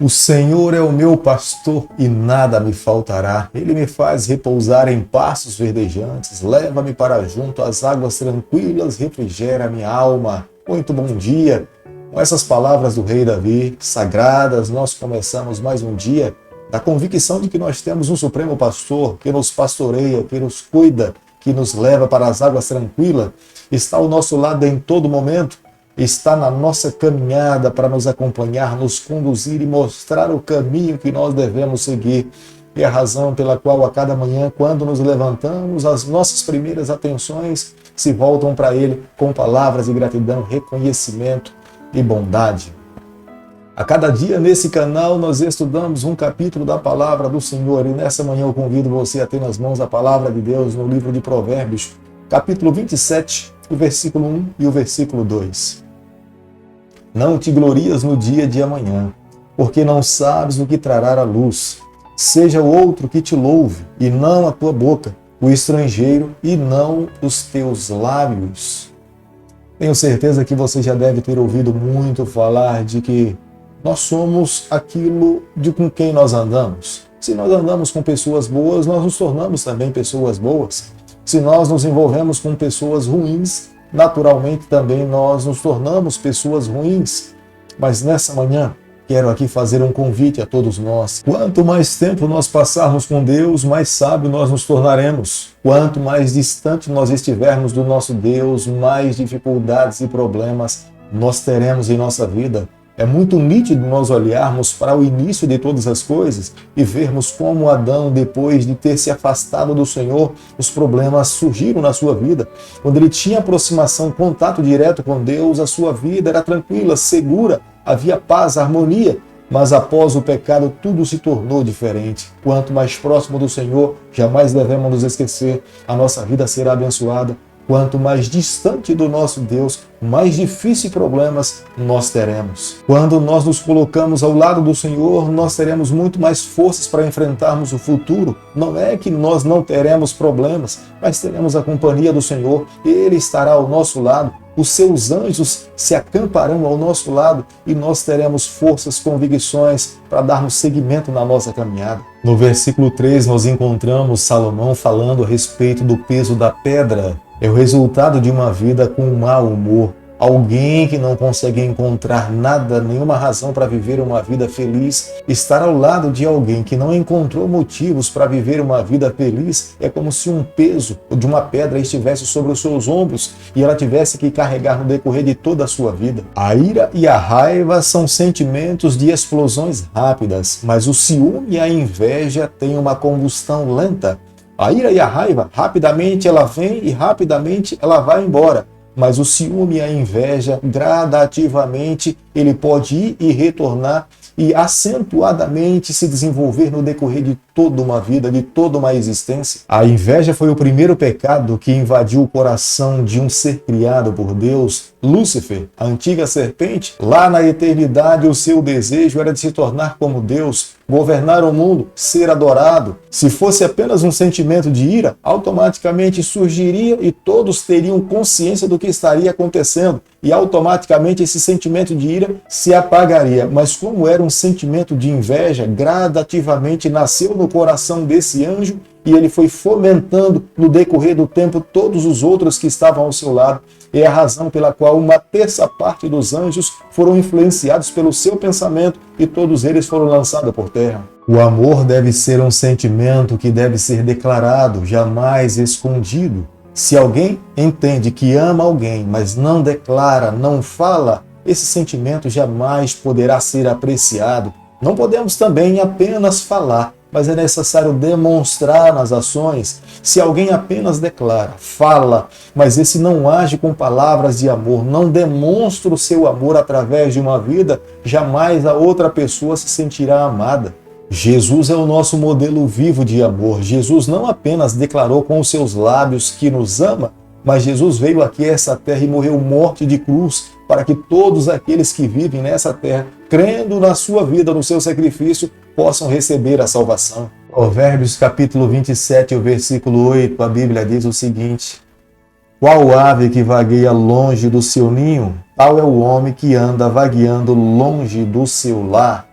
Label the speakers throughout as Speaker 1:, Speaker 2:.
Speaker 1: O Senhor é o meu pastor e nada me faltará. Ele me faz repousar em pastos verdejantes, leva-me para junto às águas tranquilas, refrigera a minha alma. Muito bom dia. Com essas palavras do rei Davi, sagradas, nós começamos mais um dia da convicção de que nós temos um supremo pastor que nos pastoreia, que nos cuida, que nos leva para as águas tranquilas, está ao nosso lado em todo momento, está na nossa caminhada para nos acompanhar, nos conduzir e mostrar o caminho que nós devemos seguir. E a razão pela qual a cada manhã, quando nos levantamos, as nossas primeiras atenções se voltam para Ele com palavras de gratidão, reconhecimento e bondade. A cada dia nesse canal nós estudamos um capítulo da palavra do Senhor e nessa manhã eu convido você a ter nas mãos a palavra de Deus no livro de Provérbios, capítulo 27, o versículo 1 e o versículo 2. Não te glorias no dia de amanhã, porque não sabes o que trará a luz. Seja o outro que te louve, e não a tua boca, o estrangeiro, e não os teus lábios. Tenho certeza que você já deve ter ouvido muito falar de que nós somos aquilo de com quem nós andamos. Se nós andamos com pessoas boas, nós nos tornamos também pessoas boas. Se nós nos envolvemos com pessoas ruins, naturalmente também nós nos tornamos pessoas ruins. Mas nessa manhã, quero aqui fazer um convite a todos nós. Quanto mais tempo nós passarmos com Deus, mais sábio nós nos tornaremos. Quanto mais distante nós estivermos do nosso Deus, mais dificuldades e problemas nós teremos em nossa vida. É muito nítido nós olharmos para o início de todas as coisas e vermos como Adão, depois de ter se afastado do Senhor, os problemas surgiram na sua vida. Quando ele tinha aproximação, contato direto com Deus, a sua vida era tranquila, segura, havia paz, harmonia. Mas após o pecado, tudo se tornou diferente. Quanto mais próximo do Senhor, jamais devemos nos esquecer, a nossa vida será abençoada. Quanto mais distante do nosso Deus, mais difíceis problemas nós teremos. Quando nós nos colocamos ao lado do Senhor, nós teremos muito mais forças para enfrentarmos o futuro. Não é que nós não teremos problemas, mas teremos a companhia do Senhor. Ele estará ao nosso lado. Os seus anjos se acamparão ao nosso lado e nós teremos forças, convicções para darmos seguimento na nossa caminhada. No versículo 3, nós encontramos Salomão falando a respeito do peso da pedra. É o resultado de uma vida com mau humor. Alguém que não consegue encontrar nada, nenhuma razão para viver uma vida feliz, estar ao lado de alguém que não encontrou motivos para viver uma vida feliz, é como se um peso de uma pedra estivesse sobre os seus ombros e ela tivesse que carregar no decorrer de toda a sua vida. A ira e a raiva são sentimentos de explosões rápidas, mas o ciúme e a inveja têm uma combustão lenta. A ira e a raiva, rapidamente ela vem e rapidamente ela vai embora. Mas o ciúme e a inveja, gradativamente, ele pode ir e retornar e acentuadamente se desenvolver no decorrer de toda uma vida, de toda uma existência. A inveja foi o primeiro pecado que invadiu o coração de um ser criado por Deus, Lúcifer, a antiga serpente. Lá na eternidade, o seu desejo era de se tornar como Deus, governar o mundo, ser adorado. Se fosse apenas um sentimento de ira, automaticamente surgiria e todos teriam consciência do que estaria acontecendo. E automaticamente esse sentimento de ira se apagaria. Mas como era um sentimento de inveja, gradativamente nasceu no coração desse anjo e ele foi fomentando no decorrer do tempo todos os outros que estavam ao seu lado. É a razão pela qual uma terça parte dos anjos foram influenciados pelo seu pensamento e todos eles foram lançados por terra. O amor deve ser um sentimento que deve ser declarado, jamais escondido. Se alguém entende que ama alguém, mas não declara, não fala, esse sentimento jamais poderá ser apreciado. Não podemos também apenas falar, mas é necessário demonstrar nas ações. Se alguém apenas declara, fala, mas esse não age com palavras de amor, não demonstra o seu amor através de uma vida, jamais a outra pessoa se sentirá amada. Jesus é o nosso modelo vivo de amor. Jesus não apenas declarou com os seus lábios que nos ama, mas Jesus veio aqui a essa terra e morreu morte de cruz para que todos aqueles que vivem nessa terra, crendo na sua vida, no seu sacrifício, possam receber a salvação. Provérbios capítulo 27, o versículo 8, a Bíblia diz o seguinte: Qual ave que vagueia longe do seu ninho? Tal é o homem que anda vagueando longe do seu lar.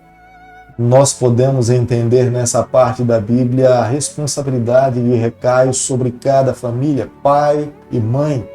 Speaker 1: nós podemos entender nessa parte da Bíblia a responsabilidade que recai sobre cada família, pai e mãe.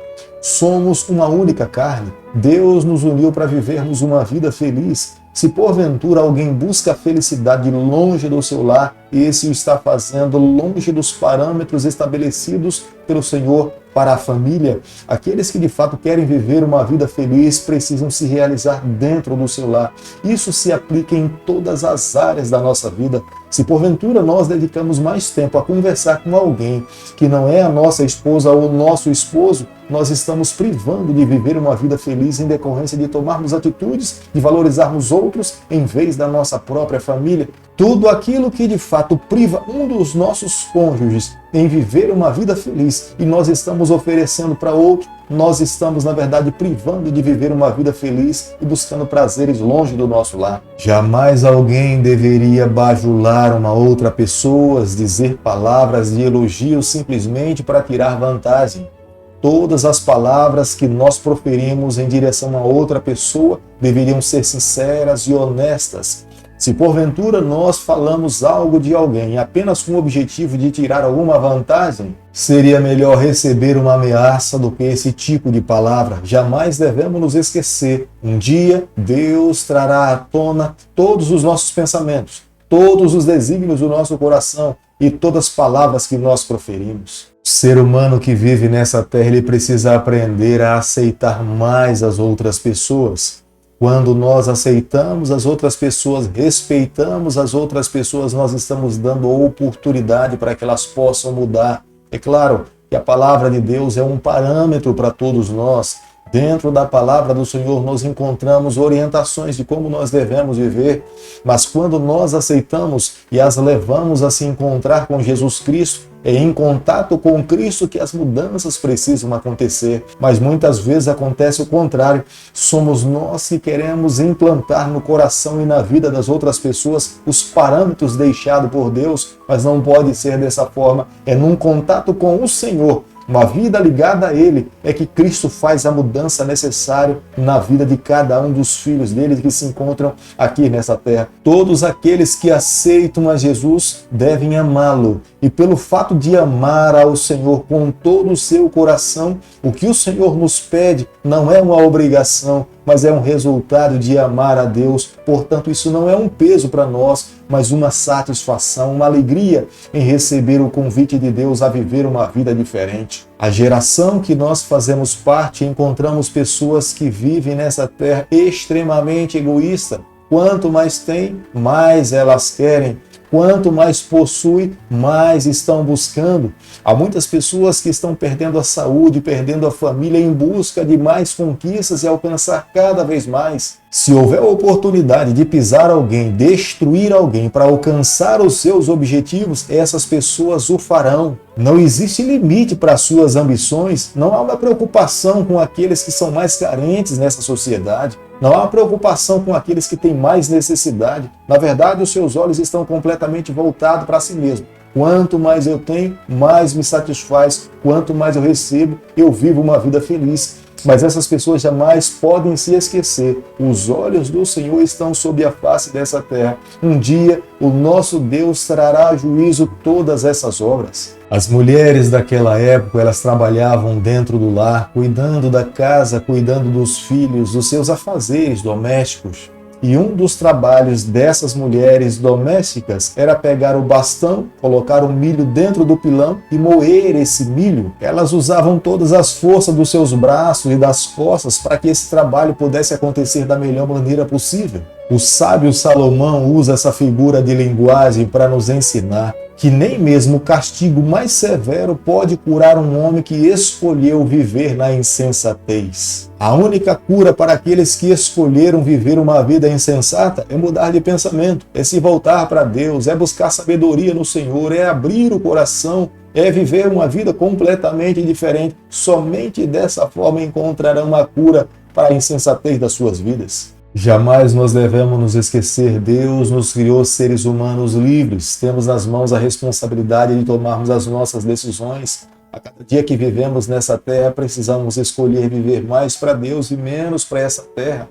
Speaker 1: Somos uma única carne. Deus nos uniu para vivermos uma vida feliz. Se porventura alguém busca a felicidade longe do seu lar, esse o está fazendo longe dos parâmetros estabelecidos pelo Senhor para a família. Aqueles que de fato querem viver uma vida feliz precisam se realizar dentro do seu lar. Isso se aplica em todas as áreas da nossa vida. Se porventura nós dedicamos mais tempo a conversar com alguém que não é a nossa esposa ou o nosso esposo, nós estamos privando de viver uma vida feliz em decorrência de tomarmos atitudes, de valorizarmos outros em vez da nossa própria família. Tudo aquilo que de fato priva um dos nossos cônjuges em viver uma vida feliz e nós estamos oferecendo para outro, nós estamos, na verdade, privando de viver uma vida feliz e buscando prazeres longe do nosso lar. Jamais alguém deveria bajular uma outra pessoa, dizer palavras de elogio simplesmente para tirar vantagem. Todas as palavras que nós proferimos em direção a outra pessoa deveriam ser sinceras e honestas. Se porventura nós falamos algo de alguém apenas com o objetivo de tirar alguma vantagem, seria melhor receber uma ameaça do que esse tipo de palavra. Jamais devemos nos esquecer. Um dia Deus trará à tona todos os nossos pensamentos, todos os desígnios do nosso coração e todas as palavras que nós proferimos. O ser humano que vive nessa terra, ele precisa aprender a aceitar mais as outras pessoas. Quando nós aceitamos as outras pessoas, respeitamos as outras pessoas, nós estamos dando oportunidade para que elas possam mudar. É claro que a palavra de Deus é um parâmetro para todos nós. Dentro da palavra do Senhor nós encontramos orientações de como nós devemos viver, mas quando nós aceitamos e as levamos a se encontrar com Jesus Cristo, é em contato com Cristo que as mudanças precisam acontecer. Mas muitas vezes acontece o contrário. Somos nós que queremos implantar no coração e na vida das outras pessoas os parâmetros deixados por Deus, mas não pode ser dessa forma. É num contato com o Senhor, uma vida ligada a Ele, é que Cristo faz a mudança necessária na vida de cada um dos filhos dele que se encontram aqui nessa terra. Todos aqueles que aceitam a Jesus devem amá-lo. E pelo fato de amar ao Senhor com todo o seu coração, o que o Senhor nos pede não é uma obrigação, mas é um resultado de amar a Deus. Portanto, isso não é um peso para nós, mas uma satisfação, uma alegria em receber o convite de Deus a viver uma vida diferente. A geração que nós fazemos parte, encontramos pessoas que vivem nessa terra extremamente egoísta. Quanto mais tem, mais elas querem. Quanto mais possui, mais estão buscando. Há muitas pessoas que estão perdendo a saúde, perdendo a família em busca de mais conquistas e alcançar cada vez mais. Se houver a oportunidade de pisar alguém, destruir alguém para alcançar os seus objetivos, essas pessoas o farão. Não existe limite para suas ambições, não há uma preocupação com aqueles que são mais carentes nessa sociedade. Não há preocupação com aqueles que têm mais necessidade. Na verdade, os seus olhos estão completamente voltados para si mesmo. Quanto mais eu tenho, mais me satisfaz. Quanto mais eu recebo, eu vivo uma vida feliz. Mas essas pessoas jamais podem se esquecer. Os olhos do Senhor estão sobre a face dessa terra. Um dia, o nosso Deus trará a juízo todas essas obras. As mulheres daquela época, elas trabalhavam dentro do lar, cuidando da casa, cuidando dos filhos, dos seus afazeres domésticos. E um dos trabalhos dessas mulheres domésticas era pegar o bastão, colocar o milho dentro do pilão e moer esse milho. Elas usavam todas as forças dos seus braços e das costas para que esse trabalho pudesse acontecer da melhor maneira possível. O sábio Salomão usa essa figura de linguagem para nos ensinar que nem mesmo o castigo mais severo pode curar um homem que escolheu viver na insensatez. A única cura para aqueles que escolheram viver uma vida insensata é mudar de pensamento, é se voltar para Deus, é buscar sabedoria no Senhor, é abrir o coração, é viver uma vida completamente diferente. Somente dessa forma encontrarão a cura para a insensatez das suas vidas. Jamais nós devemos nos esquecer, Deus nos criou seres humanos livres, temos nas mãos a responsabilidade de tomarmos as nossas decisões. A cada dia que vivemos nessa terra, precisamos escolher viver mais para Deus e menos para essa terra.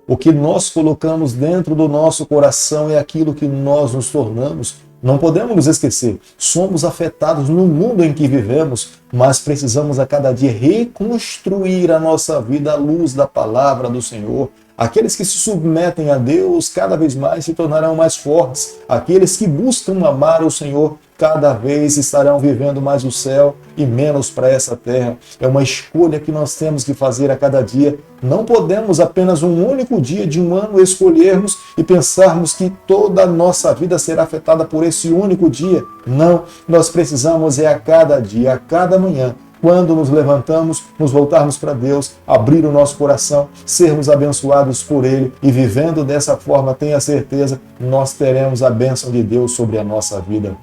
Speaker 1: O que nós colocamos dentro do nosso coração é aquilo que nós nos tornamos. Não podemos nos esquecer, somos afetados no mundo em que vivemos, mas precisamos a cada dia reconstruir a nossa vida à luz da palavra do Senhor. Aqueles que se submetem a Deus cada vez mais se tornarão mais fortes. Aqueles que buscam amar o Senhor cada vez estarão vivendo mais o céu e menos para essa terra. É uma escolha que nós temos que fazer a cada dia. Não podemos apenas um único dia de um ano escolhermos e pensarmos que toda a nossa vida será afetada por esse único dia. Não, nós precisamos a cada dia, a cada manhã, quando nos levantamos, nos voltarmos para Deus, abrir o nosso coração, sermos abençoados por Ele e vivendo dessa forma, tenha certeza, nós teremos a bênção de Deus sobre a nossa vida.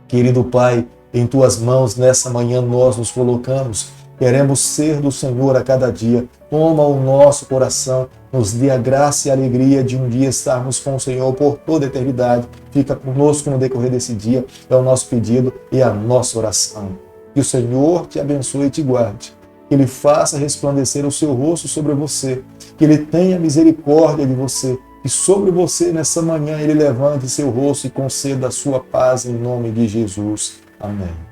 Speaker 1: Querido Pai, em Tuas mãos nessa manhã nós nos colocamos. Queremos ser do Senhor a cada dia. Toma o nosso coração, nos dê a graça e a alegria de um dia estarmos com o Senhor por toda a eternidade. Fica conosco no decorrer desse dia, é o nosso pedido e a nossa oração. Que o Senhor te abençoe e te guarde. Que Ele faça resplandecer o seu rosto sobre você. Que Ele tenha misericórdia de você. E sobre você nessa manhã Ele levante seu rosto e conceda a sua paz em nome de Jesus. Amém.